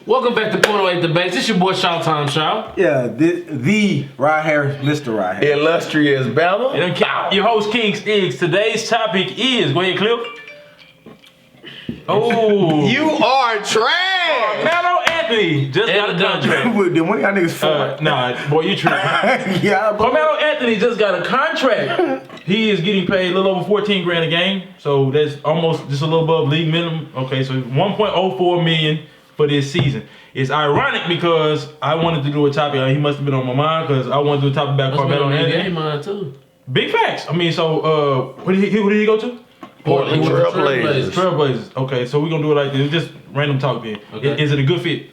Welcome back to Point 08 Debates. This your boy Showtime Shaw. Yeah, the Rod Harris, Mr. Rod Harris. Illustrious Bama. Your host, King Stiggs. Today's topic is, go ahead, Cliff. Oh. You are trash. Melo Anthony just got a contract. Then what y'all niggas for? Nah, boy, you tripping. Yeah, bro. Carmelo Anthony just got a contract. He is getting paid a little over 14 grand a game. So that's almost just a little above league minimum. Okay, so 1.04 million for this season. It's ironic because I wanted to do a topic. He must have been on my mind because I wanted to do a topic about Carmelo Anthony. Mine too. Big facts. I mean, so who did he go to? Portland Trailblazers. Trailblazers. Okay, so we're gonna do it like this. Just random talk then. Okay. Is it a good fit?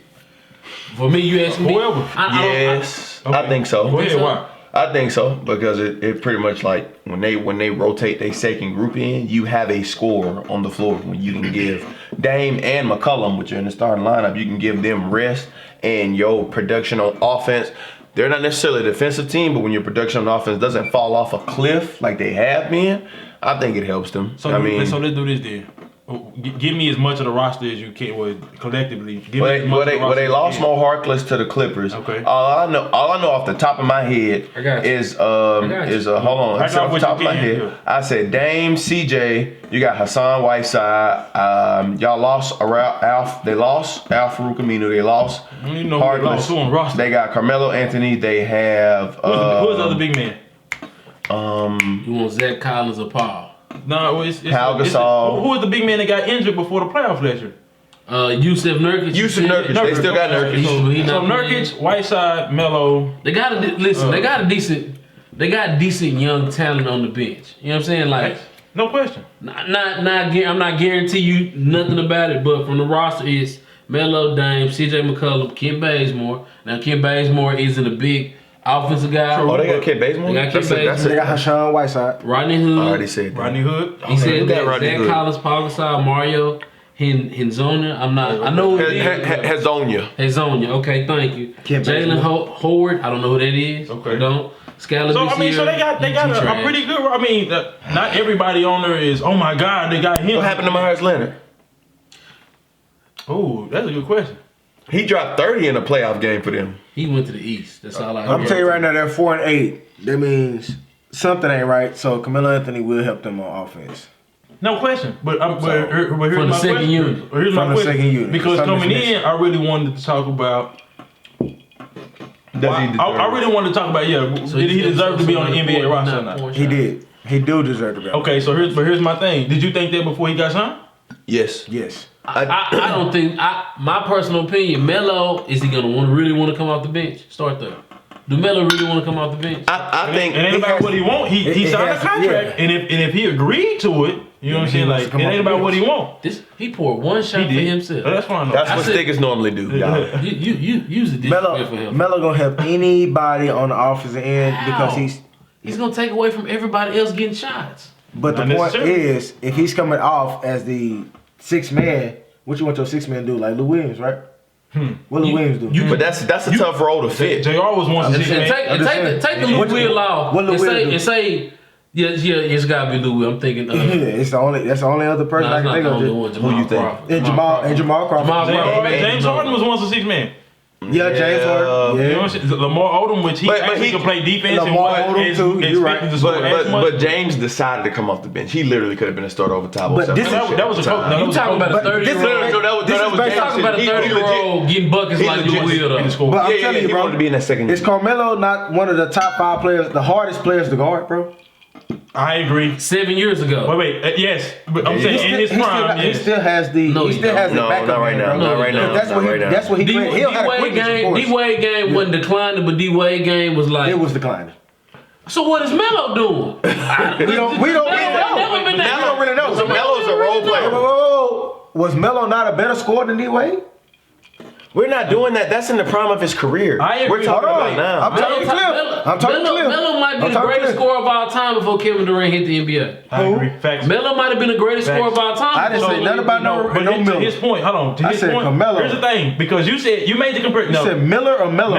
For me, you ask me. Whoever. Yes, Okay. I think so. Go ahead, why? I think so because it pretty much like when they rotate their second group in, you have a scorer on the floor when you can give Dame and McCollum, which are in the starting lineup, you can give them rest and your production on offense. They're not necessarily a defensive team, but when your production on offense doesn't fall off a cliff like they have been, I think it helps them. So let's do this then. Give me as much of the roster as you can, collectively. They lost Mo Harkless to the Clippers. Okay. All I know off the top of my head is hold on. I got Off the top of my head, I said Dame, CJ. You got Hassan Whiteside. Y'all lost Alf. They lost Al Farouk Aminu. They lost Harkless. Who on roster? They got Carmelo Anthony. They have who's the other big man? You want Zach Collins or Paul? No, it's Pau Gasol. Who was the big man that got injured before the playoffs last year? Yusuf Nurkic. They still got Nurkic. So Nurkic, Whiteside, Melo. They got They got decent young talent on the bench. You know what I'm saying? Like, no question. I'm not guaranteeing you nothing about it, but from the roster is Melo, Dame, CJ McCollum, Kent Bazemore. Now Kent Bazemore isn't a big offensive guy. Oh, they got Kent Bazemore? They got Kent Bazemore. They got Hassan Whiteside. Rodney Hood. I already said that. Rodney Hood. He said that. Rodney Zach Hood. Collins, Paul Gasol, Mario Hezonja. I know who it is. Hezonja. Okay, thank you. Jalen Howard. I don't know who that is. Okay. I don't. Scala So they got a pretty good. I mean, not everybody on there is. Oh my God, they got him. What happened to Myers Leonard? Oh, that's a good question. He dropped 30 in a playoff game for them. He went to the East. That's all I. I'm telling you right now, they're 4-8. That means something ain't right. So Carmelo Anthony will help them on offense. No question. But here's from my the second question. unit. Here's my From the question. second unit. Because Something's coming missing. in, I really wanted to talk about. I really wanted to talk about did he deserve to be on the NBA roster or not? He did. He do deserve to be. Okay, so here's my thing. Did you think that before he got signed? Yes. Yes. I don't think. My personal opinion, Melo, is he gonna really want to come off the bench? Start there. Do Melo really want to come off the bench? I think. It ain't about what he want. He signed a contract, yeah. and if he agreed to it, you know what I'm saying? Like it ain't about what he want. He poured one shot for himself. That's fine. That's what stickers normally do. You use a disrespect for him. Melo gonna help anybody on the offensive end because he's gonna take away from everybody else getting shots. But the point is, if he's coming off as the sixth man, what you want your sixth man to do? Like Lou Williams, right? What Lou Williams do? But that's a tough role to fit. JR was once a six man. Take the Lou Will off and say, it's gotta be Lou Will. I'm thinking. That's the only other person I can think of. Who you think? And Jamal Crawford. James Harden was once a six man. Yeah, James Harden. You know what I'm saying? Lamar Odom, which he can play defense. Lamar Odom too. You're right. But James decided to come off the bench. He literally could have been a starter over Thabo. But that was a coach. You talking about a 30-year-old? Talking about a 30-year-old getting buckets like Lou Will. But I'm telling you, bro, to be in that second. Is Carmelo not one of the top 5 players, the hardest players to guard, bro? I agree. 7 years ago. Wait, yes. But I'm saying in his prime, he still has the backup. Not right now. Not right now. That's what he played. D-Wade game wasn't declining, but D-Wade game was like. It was declining. So what is Melo doing? We don't really know. So Melo's a role player. Was Melo not a better scorer than D-Wade? We're not doing that. That's in the prime of his career. We're talking about now. I'm talking Cliff. Melo might be the greatest scorer of all time before Kevin Durant hit the NBA. I agree. Facts. Melo might have been the greatest scorer of all time. I didn't say nothing about no Melo. To his point, hold on. To his point, Carmelo. here's the thing. Because you made the comparison. You said Miller or Melo?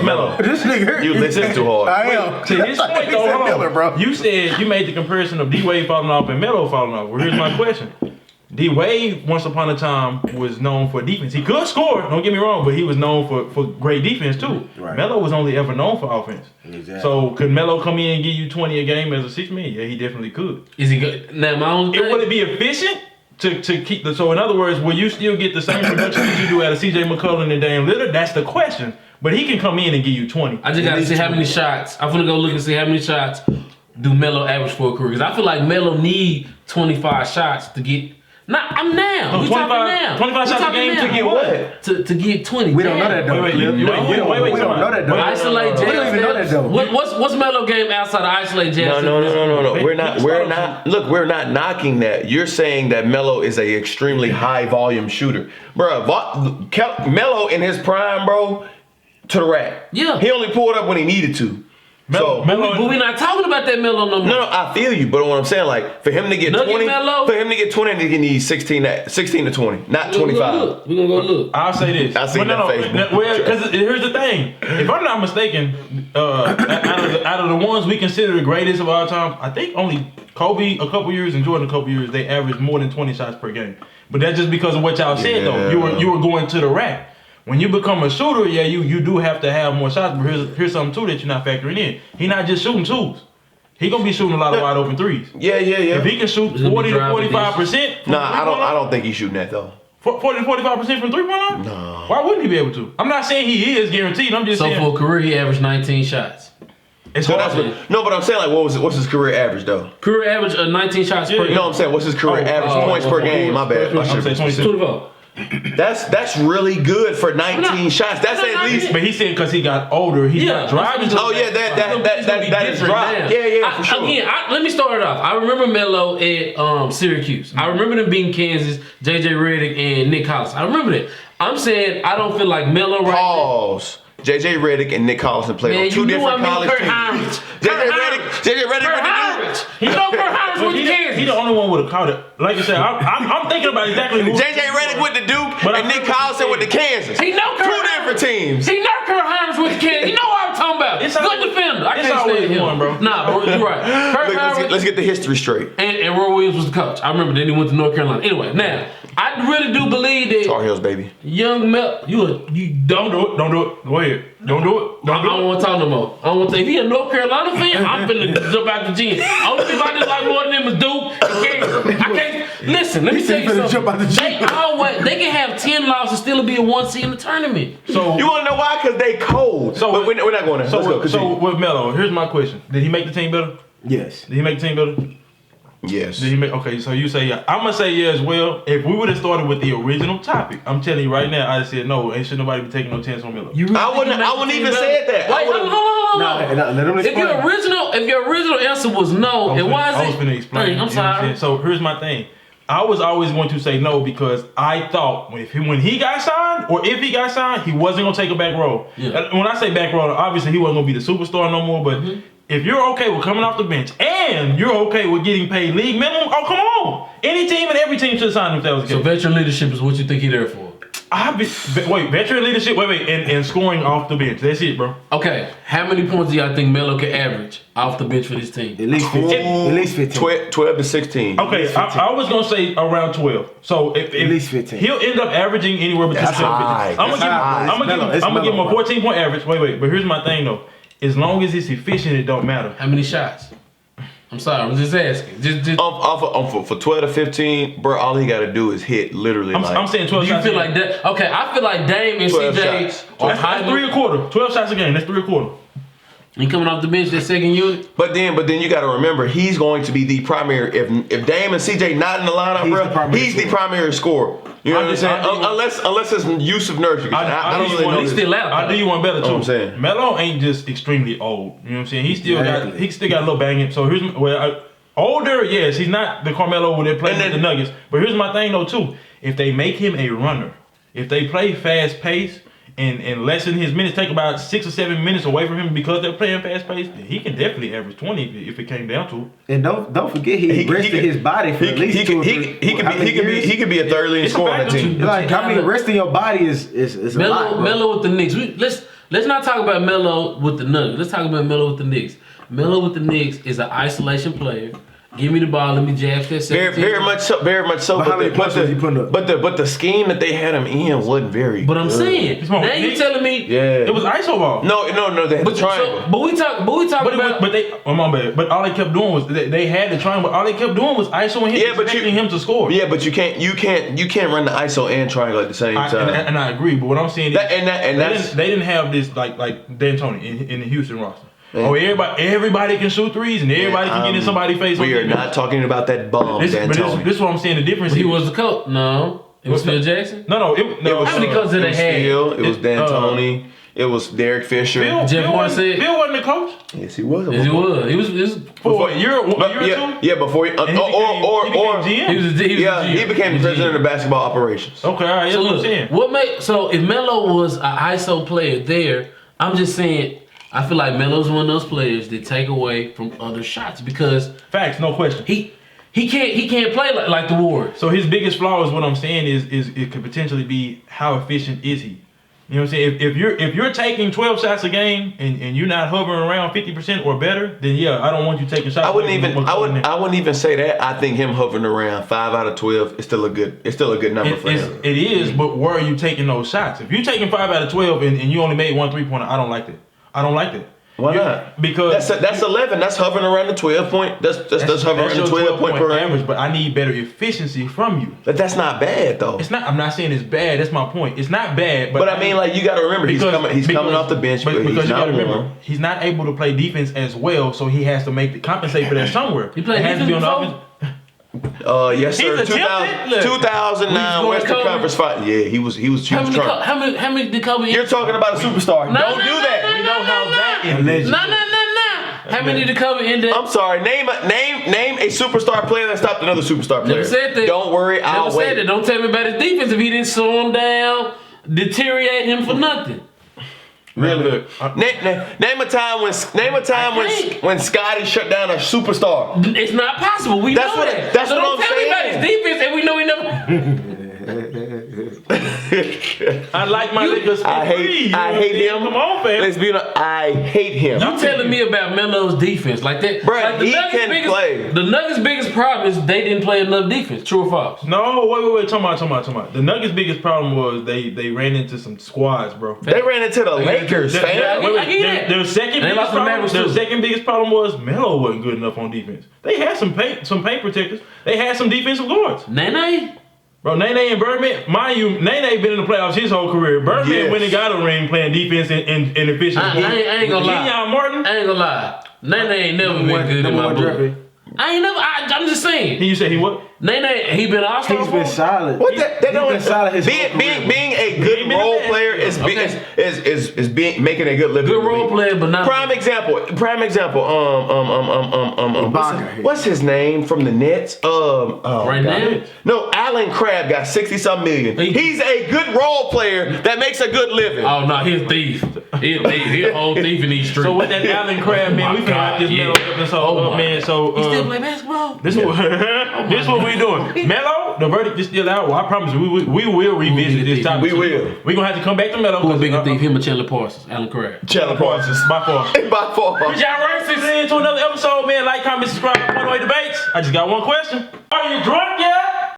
Melo. This nigga. You listen too hard. I am. To his point, though, hold on. Miller, bro. You said you made the comparison of D-Wade falling off and Melo falling off. Well, here's my question. D-Wade, once upon a time, was known for defense. He could score, don't get me wrong, but he was known for great defense too. Right. Melo was only ever known for offense. Exactly. So could Melo come in and give you 20 a game as a 6-man? Yeah, he definitely could. Is he good? Now, my own thing. Would it be efficient to keep the? So in other words, will you still get the same production that you do out of C.J. McCollum and Dame Lillard? That's the question. But he can come in and give you 20. I just got to see how many shots. I'm gonna go look and see how many shots do Melo average for a career. Because I feel like Melo need 25 shots to get. I'm now. We talking now. 25 shots a game to get what? To get 20. We don't know that though. Wait, We don't know that though. Isolate Jazz. We don't even know that though. What's Melo game outside of isolate Jazz? No. We're not. Look, we're not knocking that. You're saying that Melo is a extremely high volume shooter, bro. Melo in his prime, bro, to the rack. Yeah. He only pulled up when he needed to. Melo, But we're not talking about that Melo no more. No, I feel you, but what I'm saying, like, for him to get Nugget 20, Melo? for him to get 20, he needs 16 to 20, not 25. We're gonna go look. I'll say this. I seen that Facebook. Well, because here's the thing. If I'm not mistaken, out of the ones we consider the greatest of all time, I think only Kobe a couple years and Jordan a couple years, they averaged more than 20 shots per game. But that's just because of what y'all said, though. You were going to the rack. When you become a shooter, yeah, you do have to have more shots. But here's something too that you're not factoring in. He not just shooting twos. He gonna be shooting a lot of wide open threes. Yeah. If he can shoot 40 to 45%, Nah, I don't think he's shooting that though. 40 to 45% from 3-point line? No. Why wouldn't he be able to? I'm not saying he is guaranteed. I'm just So saying. for a career, he averaged 19 shots. It's So hard. but I'm saying, like, what's his career average though? Career average of 19 shots per game. No, I'm saying, what's his career average points per game? My bad. I'm saying 26. 24. That's really good for 19 shots. That's at least. But he said because he got older, he's not driving. Oh yeah, that is drop. Yeah, for sure. Again, let me start it off. I remember Melo at Syracuse. I remember them beating Kansas, J.J. Redick, and Nick Collins. I remember that. I'm saying I don't feel like Melo right Pause. J.J. Redick and Nick Collins played on two different college teams. J.J. Redick with the Duke. He know Kurt Heinrich with the Kansas. He's the only one with a caught it. Like you said, I'm thinking about exactly who. J.J. Redick with the Duke and Nick Collison with the Kansas. He know Kurt Two different teams. He know Kurt Heinrich with the Kansas. You know what I'm talking about. It's Good always- defender. I it's can't always stand him. one, bro. Nah, bro, you're right. Kurt Heinrich. Let's get the history straight. And Roy Williams was the coach. I remember. Then he went to North Carolina. Anyway, now I really do believe that Tar Heels, baby. young Mel, you Don't do it. Don't do it. Go ahead. Don't do it. I don't want to talk no more. I don't want to. If he a North Carolina fan, I'm finna jump out the gym. Only if I just like more than them is Duke and Kansas. I can't listen. Let me tell you something. Jump out the gym. They can have 10 losses and still be a 1 seed in the tournament. So You want to know why? Because they cold. So- But we're not going there. Let's go. So Continue. with Melo, here's my question: did he make the team better? Yes. Did he make the team better? Yes. Did he make? Okay, so you say yeah. I'm gonna say yeah as well. If we would have started with the original topic, I'm telling you right now, I'd have said no. Ain't should nobody be taking no chance on Melo. I wouldn't even said that. Wait, hold on. Let him If your original answer was no, and why I was is finna it? explain. I'm you know what sorry. saying? So here's my thing. I was always going to say no because I thought when he got signed or if he got signed, he wasn't gonna take a back row. Yeah. When I say back row, obviously he wasn't gonna be the superstar no more. But if you're okay with coming off the bench and you're okay with getting paid league minimum, oh come on! Any team and every team should sign him if that was the So case. veteran leadership is what you think he there for? Veteran leadership. And scoring off the bench. That's it, bro. Okay, how many points do y'all think Melo can average off the bench for this team? At least 15. At least 15. 12 to 16. Okay, I was gonna say around 12. So if At least 15. he'll end up averaging anywhere between That's 12 and 15. high. I'm gonna give him a 14-point average. Wait, but here's my thing though. As long as it's efficient, it don't matter. How many shots? I'm sorry, I'm just asking. Just For 12 to 15, bro, all he got to do is hit literally. I'm saying 12 do you shots. feel a like game. that? Okay, I feel like Dame and 12 CJ shots. are That's high. 3 a quarter. 12 shots a game. That's 3 a quarter. He coming off the bench, that second unit. But then you got to remember, he's going to be the primary. If Dame and CJ not in the lineup, bro, he's the primary scorer. You know what I'm saying? Unless it's Yusuf Nurkic. I don't really know. He's still out. I'll do you one better too. I'm saying. Melo ain't just extremely old. You know what I'm saying? He still got a little banging. So here's older, yes. He's not the Carmelo where they play with the Nuggets. But here's my thing though too. If they make him a runner, if they play fast pace and lessen his minutes, take about 6 or 7 minutes away from him because they're playing fast pace, then he can definitely average 20 if it came down to it. And don't forget he rested his body for at least 2 or 3 He could be a third leading scorer on the team. Like, I mean, resting your body is a lot, bro. Melo with the Knicks. Let's not talk about Melo with the Nuggets. Let's talk about Melo with the Knicks. Melo with the Knicks is an isolation player, Give me the ball. Let me jab that. Very much so. Very much so. But how many points was he putting up? But the scheme that they had him in wasn't very. But I'm good. saying now you telling me Yeah. It was ISO ball. No. They had the triangle. But we talk about. But they, oh my bad. But all they kept doing was they had the triangle. But all they kept doing was ISO him, expecting him to score. Yeah, but you can't run the ISO and triangle at the same time. And I agree. But what I'm saying is they didn't have this like D'Antoni in the Houston roster. Oh, everybody can shoot threes and everybody can get in somebody's face. We are not talking about that bum, D'Antoni. This is what I'm saying. The difference. He was the coach. No, it was Phil Jackson. No. How many coaches did they have? It was D'Antoni. It was Derek Fisher. Jeff Horn said Phil wasn't the coach. Yes, he was. Yes, he was. He was for a year or two. Yeah, before he became GM. he became the president of basketball operations. Okay, all right. That's what I'm saying. So if Melo was an ISO player there, I'm just saying. I feel like Melo's one of those players that take away from other shots because facts, no question. He can't play like the Warriors. So his biggest flaw is what I'm saying is it could potentially be how efficient is he? You know what I'm saying? If you're taking 12 shots a game and you're not hovering around 50% or better, then yeah, I don't want you taking shots. I wouldn't even say that. I think him hovering around 5 out of 12 is still a good number for him. It is, but where are you taking those shots? If you're taking 5 out of 12 and you only made 1 3-pointer, I don't like that. Why not? Because that's 11. That's hovering around the 12 point. That's hovering around the 12 point per average. But I need better efficiency from you. But that's not bad though. It's not. I'm not saying it's bad. That's my point. It's not bad. But I mean, like you got to remember, he's coming off the bench, but he's not warm. He's not able to play defense as well, so he has to compensate for that somewhere. He played has to be on the offense. Yes, sir. 2009 Western Conference Final. Yeah, he was trying. How many did Kobe? You're talking about a superstar. Don't do that. We know how that is. No. How many did Kobe end up? I'm sorry. Name a superstar player that stopped another superstar player. Never said that. Don't worry, I'll wait. Said that. Don't tell me about his defense if he didn't slow him down, deteriorate him for nothing. Really? Name a time when Scotty shut down a superstar. It's not possible. We know that. That's so what I'm saying. Don't tell me about his defense, and we know he never. I like my niggas. I hate him. Come on, fam. Let's be honest. I hate him. You telling me about Melo's defense like that? Bruh, like he can play. The Nuggets' biggest problem is they didn't play enough defense. True or false? No, wait. Talking about. The Nuggets' biggest problem was they ran into some squads, bro. They ran into the Lakers, fam. Their second biggest problem was Melo wasn't good enough on defense. They had some paint protectors. They had some defensive guards. Nene? Bro, Nene and Birdman, mind you, Nene been in the playoffs his whole career. Birdman went and got a ring playing defense and efficiency. I ain't gonna lie. Kenyon Martin? I ain't gonna lie. Nene ain't never been good in my book. I'm just saying. You said he what? Nene, he been all-star. He's been solid. What that don't been solid his being a good role player is being making a good living. Good role player, but not prime example. What's his name from the Nets? Right now? No, Allen Crabbe got 60-some million. He's a good role player that makes a good living. Oh no, he's a thief. He's a whole thief in these streets. So with that Allen Crabbe, man, we can wrap this Melo episode, man. So he still play basketball. This is what we doing. Melo, the verdict is still out. Well, I promise you, we will revisit this topic. We will. We're gonna have to come back to Melo. Who a bigger thief, him or Chandler Parsons? Allen Crabbe. Chandler Parsons. By far. By far. Y'all racist into another episode, man. Like, comment, subscribe. One Way Debates. I just got one question. Are you drunk yet?